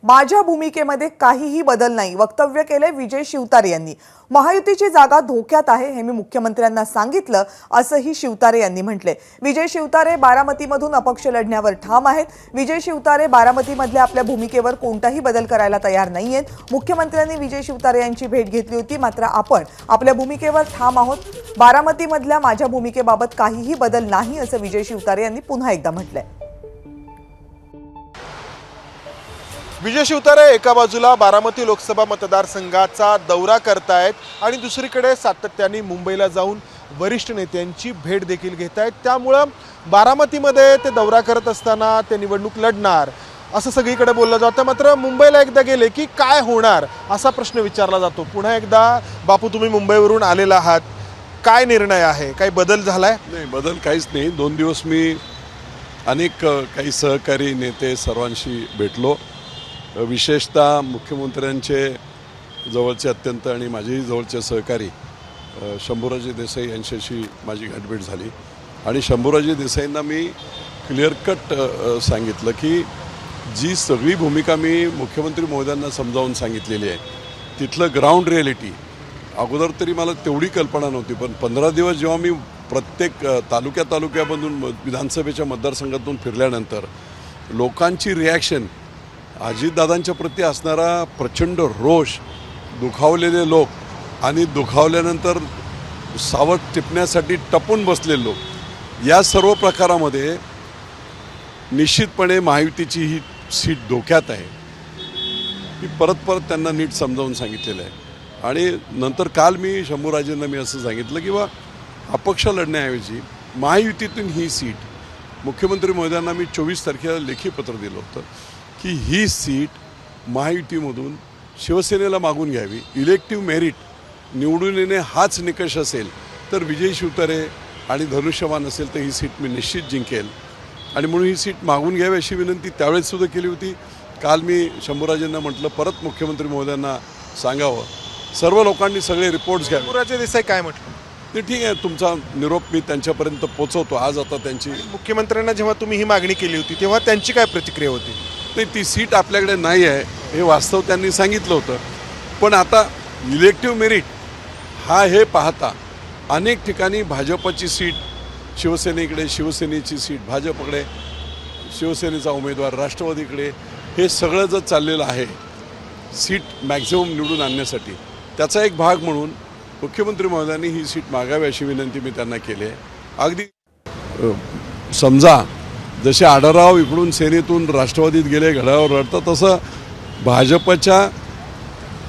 माझ्या भूमिकेमध्ये काहीही बदल नाही वक्तव्य केले विजय शिवतारे यांनी। महायुतीची जागा धोक्यात आहे हे मी मुख्यमंत्र्यांना सांगितलं असंही शिवतारे यांनी म्हटले। विजय शिवतारे बारामतीमधून अपक्ष लढण्यावर ठाम आहेत। विजय शिवतारे बारामतीमधल्या आपल्या भूमिकेवर कोणताही बदल करायला तयार नाहीयेत। मुख्यमंत्र्यांनी विजय शिवतारे यांची भेट घेतली होती, मात्र आपण आपल्या भूमिकेवर ठाम आहोत। बारामतीमधल्या माझ्या भूमिकेबाबत काहीही बदल नाही असं विजय शिवतारे यांनी पुन्हा एकदा म्हटलंय। विजय शिवतारे एका बाजूला बारामती लोकसभा मतदारसंघाचा दौरा करतायत आणि दुसरीकडे सातत्याने मुंबईला जाऊन वरिष्ठ नेत्यांची भेट देखील घेत आहेत। त्यामुळे बारामतीमध्ये ते दौरा करत असताना ते निवडणूक लढणार असं सगळीकडे बोललं जातं, मात्र मुंबईला एकदा गेले की काय होणार असा प्रश्न विचारला जातो। पुन्हा एकदा बापू, तुम्ही मुंबईवरून आलेला आहात, काय निर्णय आहे, काही बदल झालाय? नाही, बदल काहीच नाही। 2 दिवस मी अनेक काही सहकारी नेते सर्वांशी भेटलो। विशेषतः मुख्यमंत्र्यांचे जवळचे अत्यंत आणि माझेही जवळचे सहकारी शंभूराजे देसाई यांच्याशी माझी गाठभेट झाली आणि शंभूराजे देसाईंना मी क्लिअर कट सांगितलं की जी सगळी भूमिका मी मुख्यमंत्री महोदयांना समजावून सांगितलेली आहे तिथलं ग्राउंड रिॲलिटी अगोदर तरी मला तेवढी कल्पना नव्हती, पण 15 दिवस जेव्हा मी प्रत्येक तालुक्यामधून विधानसभेच्या मतदारसंघातून फिरल्यानंतर लोकांची रिॲक्शन, अजितदादांच्या प्रती असणारा प्रचंड रोष, दुखावलेले लोक आणि दुखावल्यानंतर सावध टिपण्यासाठी टपून बसलेले लोक, या सर्व प्रकारामध्ये निश्चितपणे महायुतीची ही सीट धोक्यात आहे। ही परत त्यांना नीट समजावून सांगितलेलं आहे आणि नंतर काल मी शंभूराजेंना मी असं सांगितलं की बा अपक्ष लढण्याऐवजी महायुतीतून ही सीट मुख्यमंत्री महोदयांना मी 24 तारखेला लेखी पत्र दिलं होतं की ही सीट महायुतीमधून शिवसेनेला मागून घ्यावी। इलेक्टिव्ह मेरिट निवडून येणे हाच निकष असेल तर विजय शिवतारे आणि धनुष्यबाण असेल तर ही सीट मी निश्चित जिंकेल आणि म्हणून ही सीट मागून घ्यावी अशी विनंती त्यावेळेससुद्धा केली होती। काल मी शंभूराजेंना म्हटलं परत मुख्यमंत्री महोदयांना सांगावं, सर्व लोकांनी सगळे रिपोर्ट्स घ्यावे। शंभूराजे देसाई काय म्हटलं? ते ठीक आहे, तुमचा निरोप मी त्यांच्यापर्यंत पोचवतो। आज आता त्यांची मुख्यमंत्र्यांना जेव्हा तुम्ही ही मागणी केली होती तेव्हा त्यांची काय प्रतिक्रिया होती? नाही, ती सीट आपल्याकडे नाही आहे हे वास्तव त्यांनी सांगितलं होतं, पण आता इलेक्टिव्ह मेरिट हा हे पाहता अनेक ठिकाणी भाजपची सीट शिवसेनेकडे, शिवसेनेची सीट भाजपकडे, शिवसेनेचा उमेदवार राष्ट्रवादीकडे, हे सगळं जर चाललेलं आहे सीट मॅक्झिमम निवडून आणण्यासाठी, त्याचा एक भाग म्हणून मुख्यमंत्री महोदयांनी ही सीट मागावी अशी विनंती मी त्यांना केली आहे। अगदी समजा जसे आढळराव इकडून सेनेतून राष्ट्रवादीत गेले, घड्याळावर लढतात, तसं भाजपच्या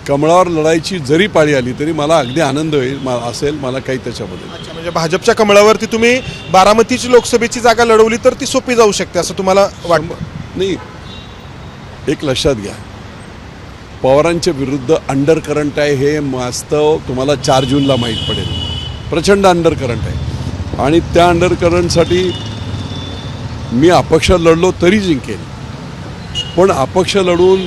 कमळावर लढायची जरी पाळी आली तरी मला अगदी आनंद होईल असेल, मला काही त्याच्याबद्दल। अच्छा, म्हणजे भाजपच्या कमळावरती तुम्ही बारामतीची लोकसभेची जागा लढवली तर ती सोपी जाऊ शकते असं तुम्हाला वाटतं? नाही, एक लक्षात घ्या, पवारांच्या विरुद्ध अंडर करंट आहे हे वास्तव तुम्हाला 4 जूनला माहीत पडेल। प्रचंड अंडर करंट आहे आणि त्या अंडर करंटसाठी मी अपक्ष लढलो तरी जिंकेल, पण अपक्ष लढून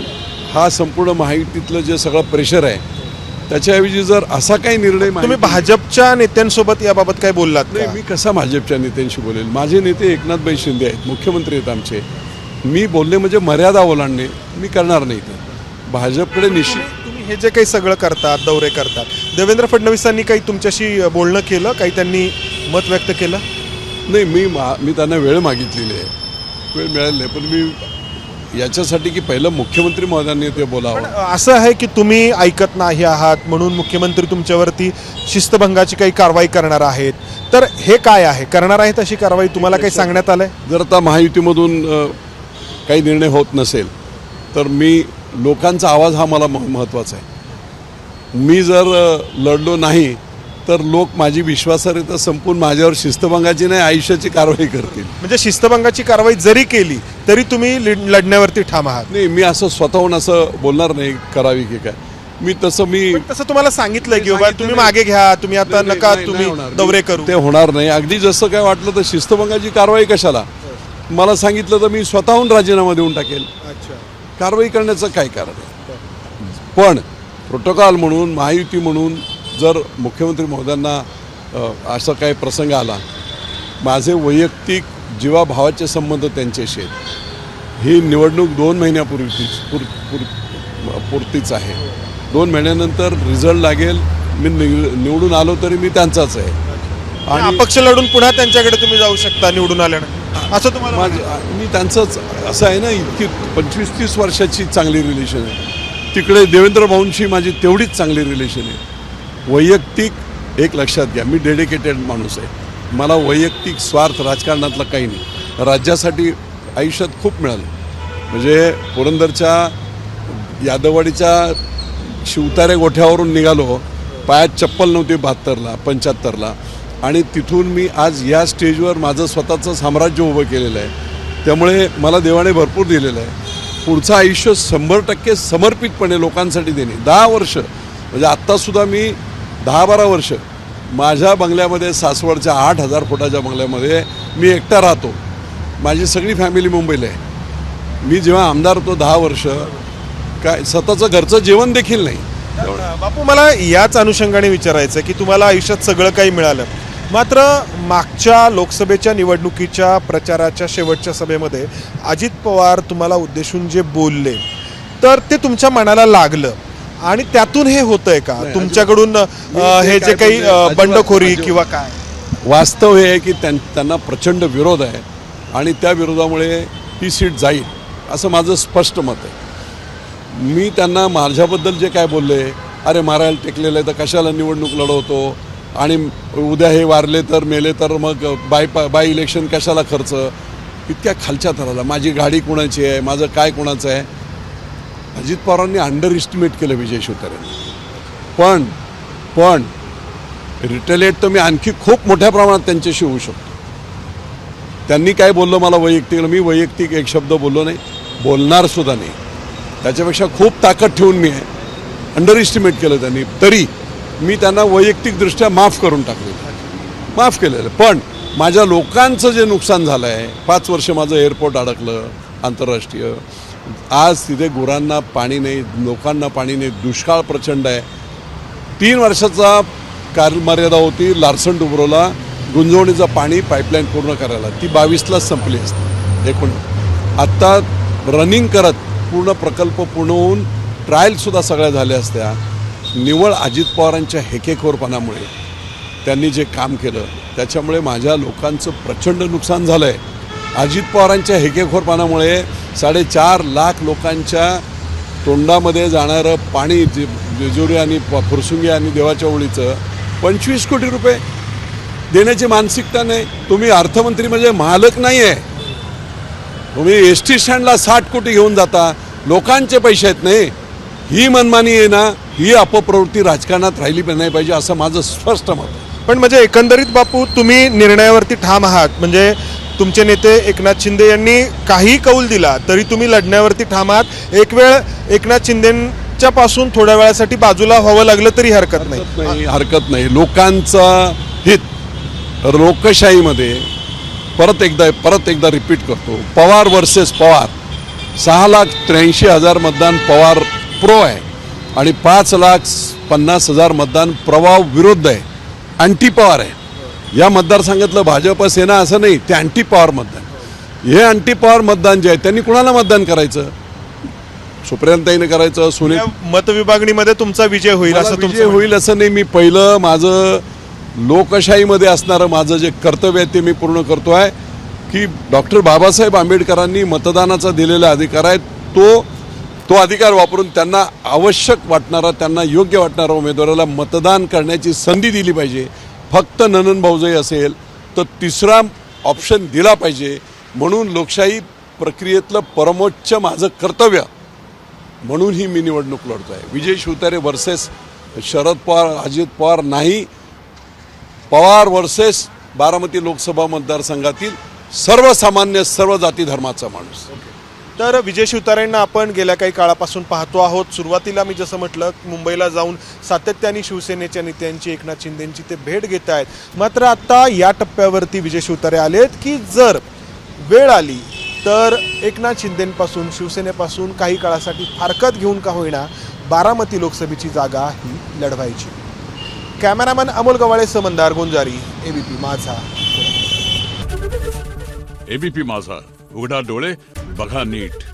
हा संपूर्ण महायुतीतलं जे सगळं प्रेशर आहे त्याच्याऐवजी जर असा काही निर्णय तुम्ही भाजपच्या नेत्यांसोबत याबाबत काय बोललात? नाही, मी कसा भाजपच्या नेत्यांशी बोलेल? माझे नेते एकनाथभाई शिंदे आहेत, मुख्यमंत्री आहेत आमचे। मी बोलणे म्हणजे मर्यादा ओलांडणे मी करणार नाही। तर भाजपकडे निश्चित तुम्ही हे जे काही सगळं करतात, दौरे करतात, देवेंद्र फडणवीसांनी काही तुमच्याशी बोलणं केलं, काही त्यांनी मत व्यक्त केलं? नाही, मी त्यांना वेळ मागितलेली आहे, वेळ मिळाली नाही, पण मी याच्यासाठी की पहिलं मुख्यमंत्री महोदयांनी ते बोलावं। असं आहे की तुम्ही ऐकत नाही आहात म्हणून मुख्यमंत्री तुमच्यावरती शिस्तभंगाची काही कारवाई करणार आहेत, तर हे काय आहे? करणार आहेत अशी कारवाई तुम्हाला काही सांगण्यात आलंय? जर आता महायुतीमधून काही निर्णय होत नसेल तर मी लोकांचा आवाज हा मला महत्त्वाचा आहे। मी जर लढलो नाही तर लोक माझी विश्वासार्हता संपून माझ्यावर शिस्तभंगाची नाही आयुष्याची कारवाई करतील। म्हणजे शिस्तभंगाची कारवाई जरी केली तरी तुम्ही लढण्यावरती ठाम आहात? नाही, मी असं स्वतःहून असं बोलणार नाही करावी की काय, मी तसं तुम्हाला सांगितलंय की बाबा तुम्ही मागे घ्या, तुम्ही आता नका तुम्ही दौरे करू, ते होणार नाही। अगदी जसं काय वाटलं तर शिस्तभंगाची कारवाई कशाला, मला सांगितलं तर मी स्वतःहून राजीनामा देऊन टाकेल। कारवाई करण्याचं काय कारण आहे? पण प्रोटोकॉल म्हणून, महायुती म्हणून जर मुख्यमंत्री महोदयांना असा काही प्रसंग आला, माझे वैयक्तिक जीवाभावाचे संबंध त्यांच्याशी आहेत, ही निवडणूक 2 पुरतीच आहे. 2 महिन्यानंतर रिझल्ट लागेल. मी निवडून आलो तरी मी त्यांचाच आहे. आणि अपक्ष लढून पुन्हा त्यांच्याकडे तुम्ही जाऊ शकता निवडून आल्यानंतर असं तुम्हाला वाटतं? मी त्यांचंच असं आहे ना, इतकी 25-30 वर्षाची चांगली रिलेशन आहे. तिकडे देवेंद्र भाऊंशी माझी तेवढीच चांगली रिलेशन आहे. वैयक्तिक एक लक्षात घ्या, मी डेडिकेटेड माणूस आहे. मला वैयक्तिक स्वार्थ राजकारणातला काही नाही. राज्यासाठी आयुष्यात खूप मिळालं. म्हणजे पुरंदरच्या यादववाडीच्या शिवतारे गोठ्यावरून निघालो, पायात चप्पल नव्हती 72ला 75ला, आणि तिथून मी आज या स्टेजवर माझं स्वतःचं साम्राज्य उभं केलेलं आहे. त्यामुळे मला देवाने भरपूर दिलेलं आहे. पुढचं आयुष्य 100% समर्पितपणे लोकांसाठी देणे. 10 वर्ष म्हणजे आत्तासुद्धा मी 10-12 वर्ष माझ्या बंगल्यामध्ये, सासवडच्या 8,000 फुटाच्या बंगल्यामध्ये मी एकटा राहतो. माझी सगळी फॅमिली मुंबईला आहे. मी जेव्हा आमदार होतो 10 वर्ष, काय स्वतःचं घरचं जेवण देखील नाही. बापू, मला याच अनुषंगाने विचारायचं की तुम्हाला आयुष्यात सगळं काही मिळालं, मात्र मागच्या लोकसभेच्या निवडणुकीच्या प्रचाराच्या शेवटच्या सभेमध्ये अजित पवार तुम्हाला उद्देशून जे बोलले, तर ते तुमच्या मनाला लागलं आणि त्यातून हे होतंय का तुमच्याकडून हे जे काही बंडखोरी किंवा काय? वास्तव हे आहे की त्यांना प्रचंड विरोध आहे आणि त्या विरोधामुळे ही सीट जाईल असं माझं स्पष्ट मत आहे. मी त्यांना माझ्याबद्दल जे काय बोलले, अरे मारायला टेकलेलं आहे तर कशाला निवडणूक लढवतो, आणि उद्या हे वारले तर मेले तर मग बाय इलेक्शन कशाला खर्च, इतक्या खालच्या थराला. माझी गाडी कोणाची आहे, माझं काय कोणाचं आहे. अजित पवारांनी अंडर इस्टिमेट केलं विजय शिवतारेंनी. पण रिटेलिएट तर मी आणखी खूप मोठ्या प्रमाणात त्यांच्याशी होऊ शकतो. त्यांनी काय बोललं मला वैयक्तिक, मी वैयक्तिक एक शब्द बोललो नाही, बोलणार सुद्धा नाही. त्याच्यापेक्षा खूप ताकद ठेवून मी आहे. अंडर इस्टिमेट केलं त्यांनी, तरी मी त्यांना वैयक्तिकदृष्ट्या माफ करून माफ केलेलं. पण माझ्या लोकांचं जे नुकसान झालं आहे, 5 वर्ष माझं एअरपोर्ट अडकलं आंतरराष्ट्रीय. आज तिथे गुरांना पाणी नाही, लोकांना पाणी नाही, दुष्काळ प्रचंड आहे. 3 वर्षाचा कालमर्यादा होती लार्सन डुब्रोला गुंजवणीचं पाणी पाईपलाईन पूर्ण करायला, ती 22लाच संपली असते एकूण. आत्ता रनिंग करत पूर्ण प्रकल्प पूर्ण होऊन ट्रायलसुद्धा सगळ्या झाल्या असत्या. निव्वळ अजित पवारांच्या हेकेखोरपणामुळे त्यांनी जे काम केलं त्याच्यामुळे माझ्या लोकांचं प्रचंड नुकसान झालं आहे. अजित पवारांच्या हेकेखोरपणामुळे 4.5 लाख लोकांच्या तोंडामध्ये जाणारं पाणी, जेजुरी आणि फुरसुंगी आणि देवाच्या ओळीचं 25 कोटी रुपये देण्याची मानसिकता नाही. तुम्ही अर्थमंत्री म्हणजे मालक नाही आहे. तुम्ही एसटी स्टँडला 60 कोटी घेऊन जाता, लोकांचे पैसे आहेत नाही. ही मनमानी आहे ना, ही अपप्रवृत्ती राजकारणात राहिली नाही पाहिजे असं माझं स्पष्ट मत आहे. पण म्हणजे एकंदरीत बापू, तुम्ही निर्णयावरती ठाम आहात. म्हणजे तुमचे नेते एकनाथ शिंदे यांनी काही कौल दिला तरी तुम्ही लढण्यावरती ठाम आहात. एक वेळ एकनाथ शिंदेच्या पासून थोड्या वेळासाठी बाजूला व्हावं लागलं तरी हरकत नाही. हरकत नाही. लोकांचं हित लोकशाहीमध्ये परत एकदा रिपीट करतो. पवार वर्सेस पवार. 6,83,000 मतदान पवार प्रो आहे आणि 5,50,000 मतदान प्रवाह विरुद्ध आहे, अँटी पवार आहे. या मतदारसंघातलं भाजप सेना असं नाही, ते अँटी पवार मतदान. हे अँटी पवार मतदान जे आहे त्यांनी कुणाला मतदान करायचं? सुप्रियाताईने करायचं. सुनील मतविभागणीमध्ये तुमचा विजय होईल असं विजय होईल असं नाही. मी पहिलं माझं लोकशाहीमध्ये असणारं माझं जे कर्तव्य आहे ते मी पूर्ण करतो आहे की डॉक्टर बाबासाहेब आंबेडकरांनी मतदानाचा दिलेला अधिकार आहे, तो अधिकार वापरून त्यांना आवश्यक वाटणारा, त्यांना योग्य वाटणारा उमेदवाराला मतदान करण्याची संधी दिली पाहिजे. फक्त ननन भाऊजाई असेल तर तिसरा ऑप्शन दिला पाहिजे. म्हणून लोकशाही प्रक्रियेतलं परमोच्च माझं कर्तव्य म्हणून ही मी निवडणूक लढतो आहे. विजय शिवतारे वर्सेस शरद पवार, अजित पवार नाही. पवार वर्सेस बारामती लोकसभा मतदारसंघातील सर्वसामान्य सर्व जाती धर्माचा माणूस. तर विजय शिवतारेंना आपण गेल्या काही काळापासून पाहतो आहोत. सुरुवातीला मी जसं म्हटलं, मुंबईला जाऊन सातत्याने शिवसेनेच्या नेत्यांची, एकनाथ शिंदेंची ते भेट घेत आहेत. मात्र आता या टप्प्यावरती विजय शिवतारे आलेत की जर वेळ आली तर एकनाथ शिंदेंपासून, शिवसेनेपासून काही काळासाठी फारकत घेऊन का होईना बारामती लोकसभेची जागा ही लढवायची. कॅमेरामॅन अमोल गवाळे, मंदार गुंजारी, एबीपी माझा. एबीपी माझा, उघडा डोळे बघा नीट.